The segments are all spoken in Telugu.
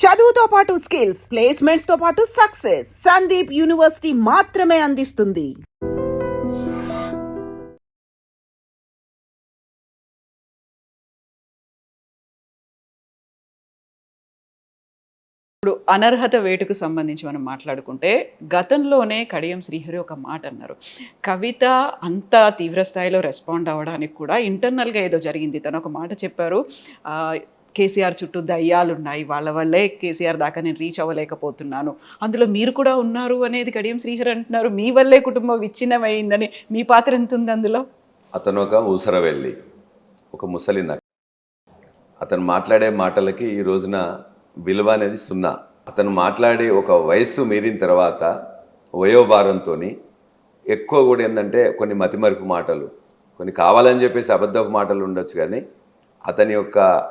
చదువుతో పాటు స్కిల్స్, ప్లేస్మెంట్స్ తో పాటు సక్సెస్ సందీప్ యూనివర్సిటీ మాత్రమే అందిస్తుంది. ఇప్పుడు అనర్హత వేటుకు సంబంధించి మనం మాట్లాడుకుంటే గతంలోనే కడియం శ్రీహరి ఒక మాట అన్నారు. కవిత అంత తీవ్ర స్థాయిలో రెస్పాండ్ అవ్వడానికి కూడా ఇంటర్నల్గా ఏదో జరిగింది. తను ఒక మాట చెప్పారు, కేసీఆర్ చుట్టూ దయ్యాలు ఉన్నాయి, వాళ్ళ వల్లే కేసీఆర్ దాకా నేను రీచ్ అవ్వలేకపోతున్నాను, అందులో మీరు కూడా ఉన్నారు అనేది కడియం శ్రీహరి అంటున్నారు. మీ వల్లే కుటుంబం విచ్ఛిన్నమైందని మీ పాత్ర ఎంత ఉంది అందులో? అతను ఒక ఊసరవెల్లి, ఒక ముసలి నక్క. అతను మాట్లాడే మాటలకి ఈ రోజున విలువ అనేది సున్నా. అతను మాట్లాడే ఒక వయస్సు మీరిన తర్వాత వయోభారంతో ఎక్కువ కూడా ఏంటంటే కొన్ని మతిమరుపు మాటలు, కొన్ని కావాలని చెప్పేసి అబద్ధపు మాటలు ఉండొచ్చు. కానీ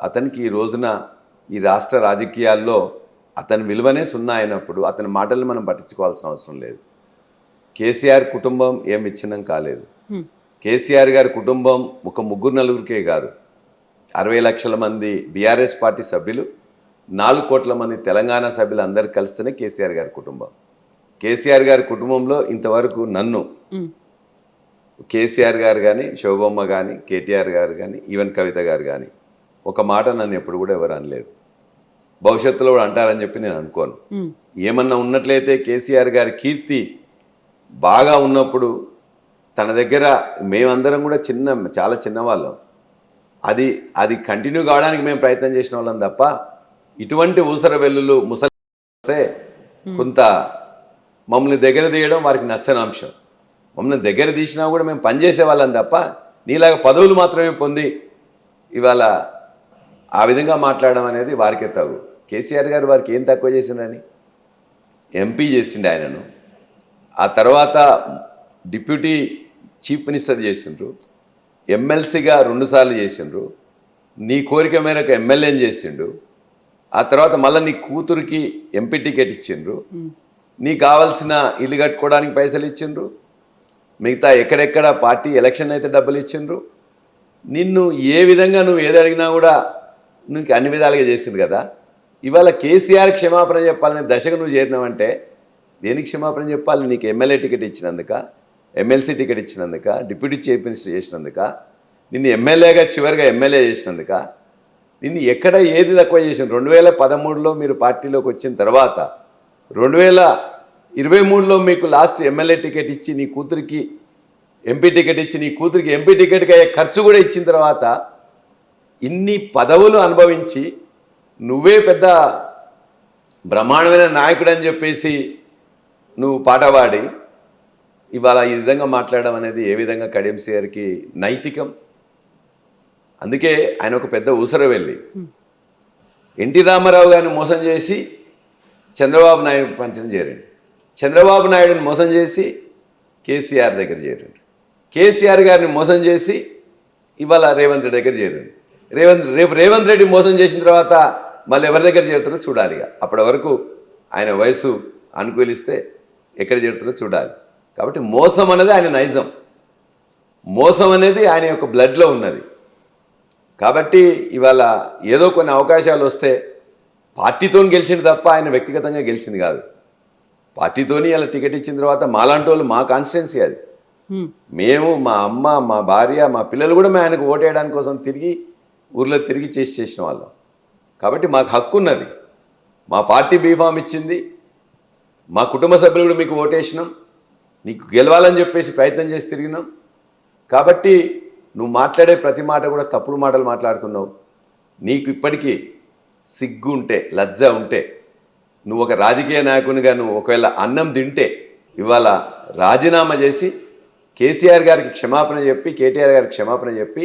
అతనికి ఈ రోజున ఈ రాష్ట్ర రాజకీయాల్లో అతని విలువనే సున్నా అయినప్పుడు అతని మాటలను మనం పట్టించుకోవాల్సిన అవసరం లేదు. కేసీఆర్ కుటుంబం ఏం విచ్ఛిన్నం కాలేదు. కేసీఆర్ గారి కుటుంబం ఒక ముగ్గురు నలుగురికే కాదు, 60 లక్షల మంది బీఆర్ఎస్ పార్టీ సభ్యులు, 4 కోట్ల మంది తెలంగాణ సభ్యులు అందరు కలిస్తేనే కేసీఆర్ గారి కుటుంబం. కేసీఆర్ గారి కుటుంబంలో ఇంతవరకు నన్ను కేసీఆర్ గారు కానీ, శోభమ్మ కానీ, కేటీఆర్ గారు కానీ, ఈవెన్ కవిత గారు కానీ ఒక మాట నన్ను ఎప్పుడు కూడా ఎవరు అనలేదు. భవిష్యత్తులో కూడా అంటారని చెప్పి నేను అనుకోను. ఏమన్నా ఉన్నట్లయితే కేసీఆర్ గారి కీర్తి బాగా ఉన్నప్పుడు తన దగ్గర మేమందరం కూడా చాలా చిన్నవాళ్ళం. అది కంటిన్యూ కావడానికి మేము ప్రయత్నం చేసిన వాళ్ళం తప్ప ఇటువంటి ఊసర వెల్లులు ముసలి కొంత మమ్మల్ని దగ్గర తీయడం వారికి నచ్చని అంశం. మమ్మల్ని దగ్గర తీసినా కూడా మేము పనిచేసే వాళ్ళం తప్ప నీలాగా పదవులు మాత్రమే పొంది ఇవాళ ఆ విధంగా మాట్లాడడం అనేది వారికే తగు. కేసీఆర్ గారు వారికి ఏం తక్కువ చేసిందని ఎంపీ చేసిండు ఆయనను, ఆ తర్వాత డిప్యూటీ చీఫ్ మినిస్టర్ చేసిండ్రు, ఎమ్మెల్సీగా 2 సార్లు చేసిండ్రు, నీ కోరిక మేరకు ఎమ్మెల్యేని చేసిండు, ఆ తర్వాత మళ్ళీ నీ కూతురికి ఎంపీ టికెట్ ఇచ్చిండ్రు, నీకు కావాల్సిన ఇల్లు కట్టుకోవడానికి పైసలు ఇచ్చిండ్రు, మిగతా ఎక్కడెక్కడ పార్టీ ఎలక్షన్ అయితే డబ్బులు ఇచ్చిండ్రు. నిన్ను ఏ విధంగా నువ్వు ఏది అడిగినా కూడా నీకు అన్ని విధాలుగా చేసిండు కదా. ఇవాళ కేసీఆర్ క్షమాపణ చెప్పాలనే దశకు నువ్వు చేరినావంటే దేనికి క్షమాపణ చెప్పాలి? నీకు ఎమ్మెల్యే టికెట్ ఇచ్చినందుక, ఎమ్మెల్సీ టికెట్ ఇచ్చినందుక, డిప్యూటీ చీఫ్ మినిస్టర్ చేసినందుక, నిన్ను ఎమ్మెల్యేగా చివరిగా ఎమ్మెల్యే చేసినందుక, నిన్ను ఎక్కడ ఏది తక్కువ చేసిన? 2013లో మీరు పార్టీలోకి వచ్చిన తర్వాత 2023లో మీకు లాస్ట్ ఎమ్మెల్యే టికెట్ ఇచ్చి నీ కూతురికి ఎంపీ టికెట్ ఇచ్చి నీ కూతురికి ఎంపీ టికెట్కి అయ్యే ఖర్చు కూడా ఇచ్చిన తర్వాత ఇన్ని పదవులు అనుభవించి నువ్వే పెద్ద బ్రహ్మాండమైన నాయకుడు అని చెప్పేసి నువ్వు పాట పాడి ఇవాళ ఈ విధంగా మాట్లాడడం అనేది ఏ విధంగా కడియం శ్రీహరికి నైతికం? అందుకే ఆయన ఒక పెద్ద ఊసరవెల్లి. ఎన్టీ రామారావు గారిని మోసం చేసి చంద్రబాబు నాయుడు పంచం చేరండి, చంద్రబాబు నాయుడుని మోసం చేసి కేసీఆర్ దగ్గర చేరండి, కేసీఆర్ గారిని మోసం చేసి ఇవాళ రేవంత్ రెడ్డి దగ్గర చేరండి, రేవంత్ రెడ్డి మోసం చేసిన తర్వాత మళ్ళీ ఎవరి దగ్గర చేరుతారో చూడాలి. అప్పటి వరకు ఆయన వయసు అనుకూలిస్తే ఎక్కడ చేరుతారో చూడాలి. కాబట్టి మోసం అనేది ఆయన నైజం, మోసం అనేది ఆయన యొక్క బ్లడ్లో ఉన్నది. కాబట్టి ఇవాళ ఏదో కొన్ని అవకాశాలు వస్తే పార్టీతో గెలిచింది తప్ప ఆయన వ్యక్తిగతంగా గెలిచింది కాదు. పార్టీతోని అలా టికెట్ ఇచ్చిన తర్వాత మాలాంటి వాళ్ళు, మా కాన్స్టిట్యున్సీ అది, మేము, మా అమ్మ, మా భార్య, మా పిల్లలు కూడా మేము ఆయనకు ఓటేయడానికి కోసం ఊర్లో తిరిగి చేసిన వాళ్ళం. కాబట్టి మాకు హక్కు ఉన్నది. మా పార్టీ బీఫామ్ ఇచ్చింది, మా కుటుంబ సభ్యులు కూడా మీకు ఓటేసినాం, నీకు గెలవాలని చెప్పేసి ప్రయత్నం చేసి తిరిగినాం. కాబట్టి నువ్వు మాట్లాడే ప్రతి మాట కూడా తప్పుడు మాటలు మాట్లాడుతున్నావు. నీకు ఇప్పటికీ సిగ్గు ఉంటే, లజ్జ ఉంటే, నువ్వు ఒక రాజకీయ నాయకునిగా నువ్వు ఒకవేళ అన్నం తింటే ఇవాళ రాజీనామా చేసి కేసీఆర్ గారికి క్షమాపణ చెప్పి, కేటీఆర్ గారికి క్షమాపణ చెప్పి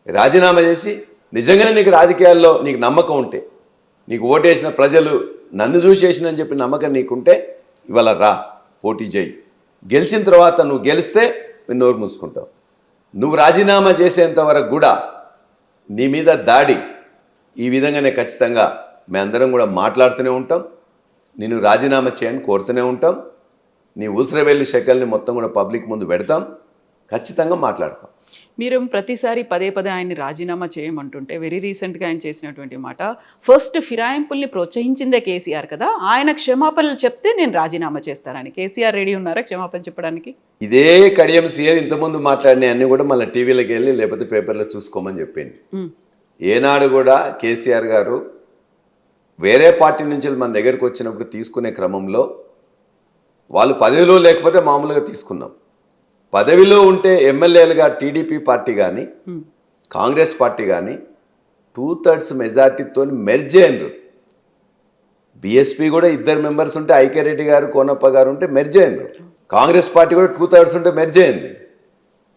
రాజీనామా చేసి నిజంగానే నీకు రాజకీయాల్లో నీకు నమ్మకం ఉంటే, నీకు ఓటేసిన ప్రజలు నన్ను చూసి చేసినని చెప్పి నమ్మకం నీకుంటే ఇవాళ రా, పోటీ చేయి. గెలిచిన తర్వాత నువ్వు గెలిస్తే మీరు నోరు మూసుకుంటావు. నువ్వు రాజీనామా చేసేంత వరకు కూడా నీ మీద దాడి ఈ విధంగానే ఖచ్చితంగా మేమందరం కూడా మాట్లాడుతూనే ఉంటాం. నిన్ను రాజీనామా చేయని కోరుతూనే ఉంటాం. నీ ఊసరవెల్లి శకల్ని మొత్తం కూడా పబ్లిక్ ముందు పెడతాం, ఖచ్చితంగా మాట్లాడతాం. మీరు ప్రతిసారి పదే పదే ఆయన్ని రాజీనామా చేయమంటుంటే వెరీ రీసెంట్గా ఆయన చేసినటువంటి మాట, ఫస్ట్ ఫిరాయింపుల్ని ప్రోత్సహించిందే కేసీఆర్ కదా, ఆయన క్షమాపణలు చెప్తే నేను రాజీనామా చేస్తానని. కేసీఆర్ రెడీ ఉన్నారా క్షమాపణ చెప్పడానికి? ఇదే కడియం సీఆర్ ఇంతకుముందు మాట్లాడిన అన్ని కూడా మళ్ళీ టీవీలోకి వెళ్ళి లేకపోతే పేపర్లో చూసుకోమని చెప్పింది. ఏనాడు కూడా కేసీఆర్ గారు వేరే పార్టీ నుంచి మన దగ్గరికి వచ్చినప్పుడు తీసుకునే క్రమంలో వాళ్ళు పదవిలో లేకపోతే మామూలుగా తీసుకున్నాం, పదవిలో ఉంటే ఎమ్మెల్యేలుగా టీడీపీ పార్టీ కానీ కాంగ్రెస్ పార్టీ కానీ 2/3 మెజార్టీతో మెర్జ్ అయినరు. బీఎస్పీ కూడా 2 మెంబర్స్ ఉంటే ఐక్యరెడ్డి గారు కోనప్ప గారు ఉంటే మెర్జ్ అయినరు. కాంగ్రెస్ పార్టీ కూడా 2/3 ఉంటే మెర్జ్ అయింది.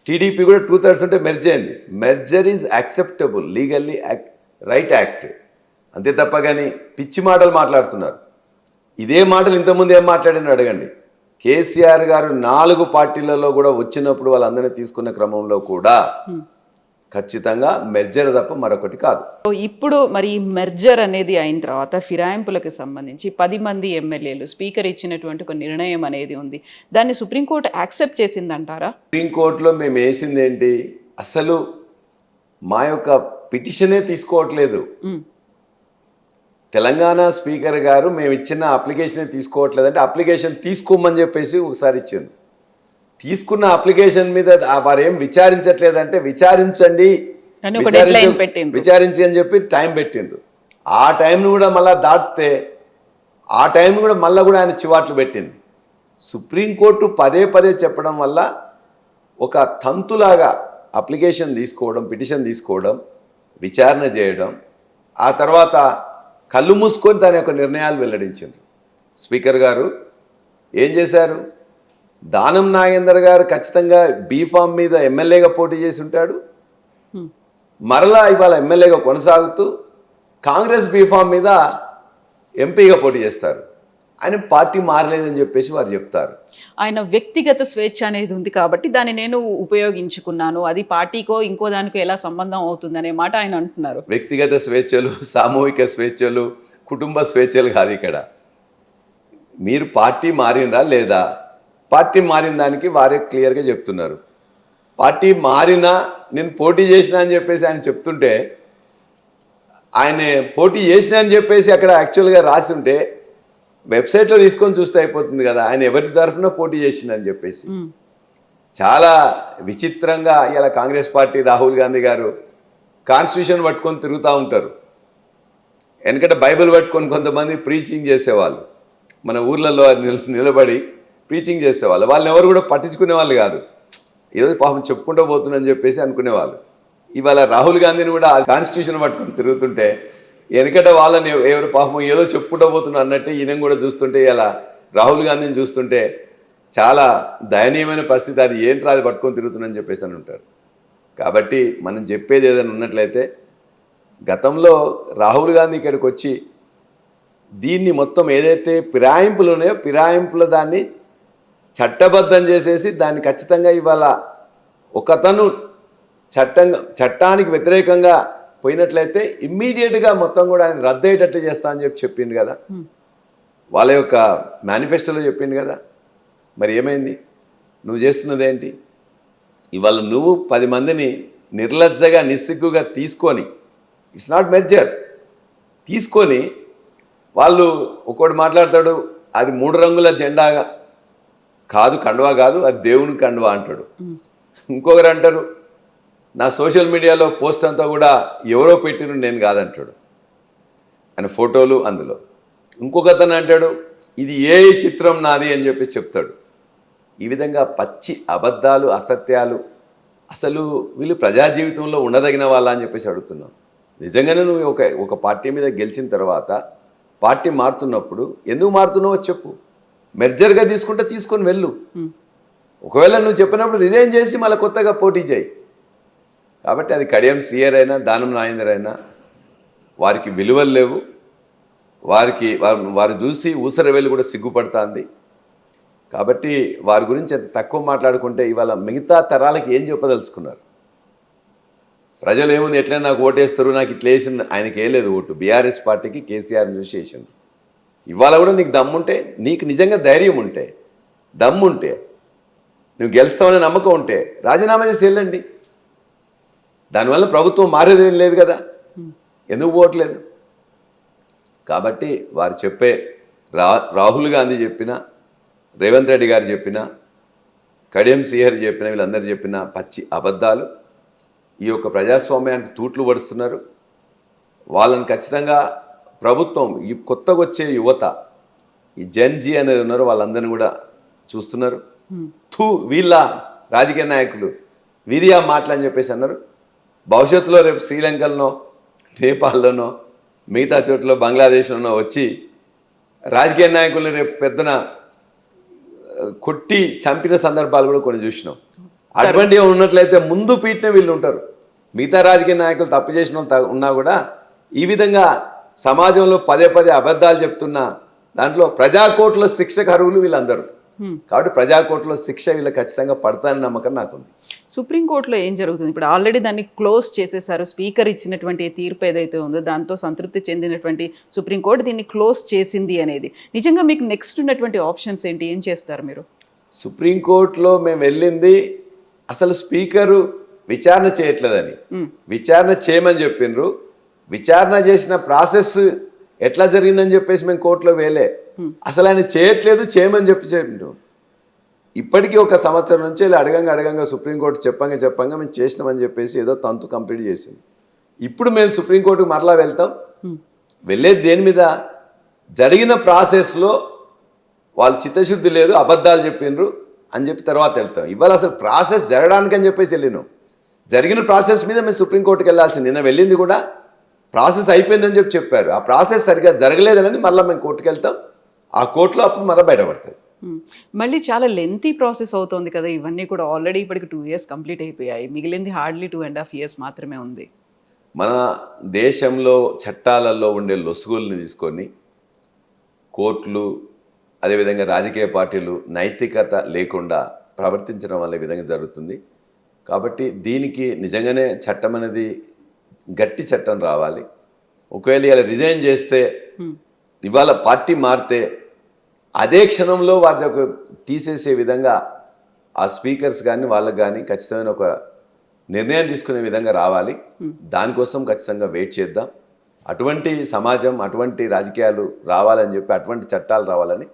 టీడీపీ కూడా 2/3 ఉంటే మెర్జ్ అయింది. Merger is acceptable, legally right act, అంతే తప్ప కానీ పిచ్చి మాటలు మాట్లాడుతున్నారు. ఇదే మాటలు ఇంతకుముందు ఏం మాట్లాడినా అడగండి. కేసీఆర్ గారు 4 పార్టీలలో కూడా వచ్చినప్పుడు వాళ్ళందరినీ తీసుకున్న క్రమంలో కూడా ఖచ్చితంగా మెర్జర్ తప్ప మరొకటి కాదు. ఇప్పుడు మరి ఈ మెర్జర్ అనేది అయిన తర్వాత ఫిరాయింపులకు సంబంధించి 10 మంది ఎమ్మెల్యేలు స్పీకర్ ఇచ్చినటువంటి ఒక నిర్ణయం అనేది ఉంది, దాన్ని సుప్రీంకోర్టు యాక్సెప్ట్ చేసిందంటారా? సుప్రీంకోర్టులో మేము వేసింది ఏంటి, అసలు మా యొక్క పిటిషనే తీసుకోవట్లేదు. తెలంగాణ స్పీకర్ గారు మేము ఇచ్చిన అప్లికేషనే తీసుకోవట్లేదంటే అప్లికేషన్ తీసుకోమని చెప్పేసి ఒకసారి ఇచ్చింది. తీసుకున్న అప్లికేషన్ మీద వారు ఏం విచారించట్లేదంటే విచారించండి విచారించి అని చెప్పి టైం పెట్టిండ్రు. ఆ టైంను కూడా మళ్ళీ దాటితే ఆ టైం కూడా మళ్ళీ కూడా ఆయన చివాట్లు పెట్టింది. సుప్రీంకోర్టు పదే పదే చెప్పడం వల్ల ఒక తంతులాగా అప్లికేషన్ తీసుకోవడం, పిటిషన్ తీసుకోవడం, విచారణ చేయడం, ఆ తర్వాత కళ్ళు మూసుకొని దాని యొక్క నిర్ణయాలు వెల్లడించారు. స్పీకర్ గారు ఏం చేశారు, దానం నాగేందర్ గారు ఖచ్చితంగా బీఫామ్ మీద ఎమ్మెల్యేగా పోటీ చేసి ఉంటాడు, మరలా ఇవాళ ఎమ్మెల్యేగా కొనసాగుతూ కాంగ్రెస్ బీఫామ్ మీద ఎంపీగా పోటీ చేస్తారు. ఆయన పార్టీ మారలేదని చెప్పేసి వారు చెప్తారు. ఆయన వ్యక్తిగత స్వేచ్ఛ అనేది ఉంది కాబట్టి దాన్ని నేను ఉపయోగించుకున్నాను, అది పార్టీకో ఇంకో దానికో ఎలా సంబంధం అవుతుంది అనే మాట ఆయన అంటున్నారు. వ్యక్తిగత స్వేచ్ఛలు, సామూహిక స్వేచ్ఛలు, కుటుంబ స్వేచ్ఛలు కాదు ఇక్కడ. మీరు పార్టీ మారినరా లేదా, పార్టీ మారిన దానికి వారే క్లియర్గా చెప్తున్నారు. పార్టీ మారినా నేను పోటీ చేసినా అని చెప్పేసి ఆయన చెప్తుంటే, ఆయన పోటీ చేసినా అని చెప్పేసి అక్కడ యాక్చువల్గా రాసి ఉంటే వెబ్సైట్లో తీసుకొని చూస్తే అయిపోతుంది కదా ఆయన ఎవరి తరఫున పోటీ చేసిందని చెప్పేసి. చాలా విచిత్రంగా ఇలా కాంగ్రెస్ పార్టీ రాహుల్ గాంధీ గారు కాన్స్టిట్యూషన్ పట్టుకొని తిరుగుతూ ఉంటారు. ఎందుకంటే బైబిల్ పట్టుకొని కొంతమంది ప్రీచింగ్ చేసేవాళ్ళు, మన ఊర్లలో నిలబడి ప్రీచింగ్ చేసేవాళ్ళు. వాళ్ళని ఎవరు కూడా పట్టించుకునే వాళ్ళు కాదు, ఏదో పాపం చెప్పుకుంటూ పోతుందని చెప్పేసి అనుకునేవాళ్ళు. ఇవాళ రాహుల్ గాంధీని కూడా కాన్స్టిట్యూషన్ పట్టుకొని తిరుగుతుంటే వెనకట వాళ్ళని ఎవరు పాపం ఏదో చెప్పుకుంటూ పోతున్నారు అన్నట్టే ఈయన కూడా చూస్తుంటే, ఇలా రాహుల్ గాంధీని చూస్తుంటే చాలా దయనీయమైన పరిస్థితి. అది ఏంట్రా అది పట్టుకొని తిరుగుతుందని చెప్పేసి అని ఉంటారు. కాబట్టి మనం చెప్పేది ఏదైనా ఉన్నట్లయితే, గతంలో రాహుల్ గాంధీ ఇక్కడికి వచ్చి దీన్ని మొత్తం ఏదైతే ఫిరాయింపులు ఉన్నాయో ఫిరాయింపుల దాన్ని చట్టబద్ధం చేసేసి దాన్ని ఖచ్చితంగా ఇవాళ ఒకతను చట్టానికి వ్యతిరేకంగా పోయినట్లయితే ఇమ్మీడియట్గా మొత్తం కూడా ఆయన రద్దయ్యేటట్లు చేస్తా అని చెప్పిండు కదా, వాళ్ళ యొక్క మేనిఫెస్టోలో చెప్పిండు కదా. మరి ఏమైంది, నువ్వు చేస్తున్నది ఏంటి? ఇవాళ నువ్వు 10 మందిని నిర్లజ్జగా నిస్సిగ్గుగా తీసుకొని, ఇట్స్ నాట్ మెర్జర్, తీసుకొని వాళ్ళు ఒకటి మాట్లాడతాడు, అది 3 రంగుల జెండా కాదు, కండువా కాదు, అది దేవుని కండువా అంటాడు. ఇంకొకరు అంటారు నా సోషల్ మీడియాలో పోస్ట్ అంతా కూడా ఎవరో పెట్టిన నేను కాదంటాడు, ఆయన ఫోటోలు అందులో. ఇంకొకతను అంటాడు ఇది ఏ చిత్రం నాది అని చెప్పి చెప్తాడు. ఈ విధంగా పచ్చి అబద్ధాలు, అసత్యాలు. అసలు వీళ్ళు ప్రజా జీవితంలో ఉండదగిన వాళ్ళ అని చెప్పేసి అడుగుతున్నాం. నిజంగానే నువ్వు ఒక పార్టీ మీద గెలిచిన తర్వాత పార్టీ మారుతున్నప్పుడు ఎందుకు మారుతున్నావో చెప్పు, మెర్జర్గా తీసుకుంటే తీసుకొని వెళ్ళు. ఒకవేళ నువ్వు చెప్పినప్పుడు రిజైన్ చేసి మళ్ళీ కొత్తగా పోటీ చేయి. కాబట్టి అది కడియం శ్రీయర్ అయినా దానం నాగేందర్ అయినా వారికి విలువలు లేవు. వారు చూసి ఊసర వెళ్ళి కూడా సిగ్గుపడుతుంది. కాబట్టి వారి గురించి అంత తక్కువ మాట్లాడుకుంటే ఇవాళ మిగతా తరాలకి ఏం చెప్పదలుచుకున్నారు? ప్రజలు ఏముంది ఎట్లయినా నాకు ఓటేస్తారు, నాకు ఇట్లా వేసింది. ఆయనకి వేయలేదు ఓటు, బీఆర్ఎస్ పార్టీకి కేసీఆర్ చూసి వేసిండు. ఇవాళ కూడా నీకు దమ్ముంటే, నీకు నిజంగా ధైర్యం ఉంటే, దమ్ముంటే, నువ్వు గెలుస్తావనే నమ్మకం ఉంటే రాజీనామా చేసి వెళ్ళండి. దానివల్ల ప్రభుత్వం మారేదేం లేదు కదా, ఎందుకు పోవట్లేదు? కాబట్టి వారు చెప్పే రాహుల్ గాంధీ చెప్పిన, రేవంత్ రెడ్డి గారు చెప్పిన, కడియం శ్రీహరి చెప్పిన, వీళ్ళందరూ చెప్పిన పచ్చి అబద్ధాలు. ఈ యొక్క ప్రజాస్వామ్యానికి తూట్లు పడుతున్నారు. వాళ్ళని ఖచ్చితంగా ప్రభుత్వం, ఈ కొత్తగా వచ్చే యువత, ఈ జెన్జీ అనేది ఉన్నారు, వాళ్ళందరినీ కూడా చూస్తున్నారు. వీళ్ళ రాజకీయ నాయకులు వీరియా మాటలని చెప్పేసి అన్నారు. భవిష్యత్తులో రేపు శ్రీలంకలోనో, నేపాల్లోనో, మిగతా చోట్ల బంగ్లాదేశ్లోనో వచ్చి రాజకీయ నాయకుల్ని రేపు పెద్దన కొట్టి చంపిన సందర్భాలు కూడా కొన్ని చూసినాం. అటువంటివి ఉన్నట్లయితే ముందు పీఠనే వీళ్ళు ఉంటారు. మిగతా రాజకీయ నాయకులు తప్పు చేసిన వాళ్ళు ఉన్నా కూడా ఈ విధంగా సమాజంలో పదే పదే అబద్ధాలు చెప్తున్న దాంట్లో ప్రజాకోర్టులో శిక్షకు అర్హులు వీళ్ళందరూ. కాబట్టి ప్రజాకోర్టులో శిక్ష వీళ్ళకి ఖచ్చితంగా పడతానని నమ్మకం నాకుంది. సుప్రీంకోర్టులో ఏం జరుగుతుంది ఇప్పుడు? ఆల్రెడీ దాన్ని క్లోజ్ చేసేసారు. స్పీకర్ ఇచ్చినటువంటి తీర్పు ఏదైతే ఉందో దాంతో సంతృప్తి చెందినటువంటి సుప్రీంకోర్టు దీన్ని క్లోజ్ చేసింది అనేది. నిజంగా మీకు నెక్స్ట్ ఉన్నటువంటి ఆప్షన్స్ ఏంటి? ఏం చేస్తారు మీరు? సుప్రీంకోర్టులో మేము వెళ్ళింది అసలు స్పీకరు విచారణ చేయట్లేదని, విచారణ చేయమని చెప్పిండ్రు. విచారణ చేసిన ప్రాసెస్ ఎట్లా జరిగిందని చెప్పేసి మేము కోర్టులో వేలే. అసలు ఆయన చేయట్లేదు, చేయమని చెప్పిండు. ఇప్పటికీ 1 సంవత్సరం నుంచి అడగంగా సుప్రీంకోర్టు చెప్పంగా మేము చేసినామని చెప్పేసి ఏదో తంతు కంప్లీట్ చేసింది. ఇప్పుడు మేము సుప్రీంకోర్టుకు మరలా వెళ్తాం. వెళ్ళేది దేని మీద? జరిగిన ప్రాసెస్లో వాళ్ళు చిత్తశుద్ధి లేదు, అబద్ధాలు చెప్పిండ్రు అని చెప్పి తర్వాత వెళ్తాం. ఇవాళ అసలు ప్రాసెస్ జరగడానికని చెప్పేసి వెళ్ళినాం. జరిగిన ప్రాసెస్ మీద మేము సుప్రీంకోర్టుకి వెళ్ళాల్సింది. నిన్న వెళ్ళింది కూడా ప్రాసెస్ అయిపోయిందని చెప్పారు. ఆ ప్రాసెస్ సరిగ్గా జరగలేదనేది మళ్ళీ మేము కోర్టుకు వెళ్తాం. ఆ కోర్టులో అప్పుడు మళ్ళీ బయటపడుతుంది. మళ్ళీ చాలా లెంతీ ప్రాసెస్ అవుతుంది కదా ఇవన్నీ కూడా. ఆల్రెడీ ఇప్పటికి 2 years కంప్లీట్ అయిపోయాయి. మిగిలింది హార్డ్లీ 2.5 years మాత్రమే ఉంది. మన దేశంలో చట్టాలలో ఉండే లొసుగుల్ని తీసుకొని కోర్టులు, అదేవిధంగా రాజకీయ పార్టీలు నైతికత లేకుండా ప్రవర్తించడం వల్ల ఈ విధంగా జరుగుతుంది. కాబట్టి దీనికి నిజంగానే చట్టం అనేది గట్టి చట్టం రావాలి. ఒకవేళ ఇలా రిజైన్ చేస్తే, ఇవాళ పార్టీ మారితే అదే క్షణంలో వారి ఒక తీసేసే విధంగా ఆ స్పీకర్స్ కానీ వాళ్ళకి కానీ ఖచ్చితమైన ఒక నిర్ణయం తీసుకునే విధంగా రావాలి. దానికోసం ఖచ్చితంగా వెయిట్ చేద్దాం. అటువంటి సమాజం, అటువంటి రాజకీయాలు రావాలని చెప్పి, అటువంటి చట్టాలు రావాలని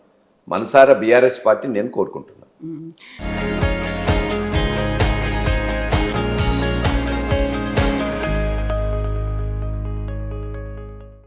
మనసారా బీఆర్ఎస్ పార్టీ నేను కోరుకుంటున్నాను.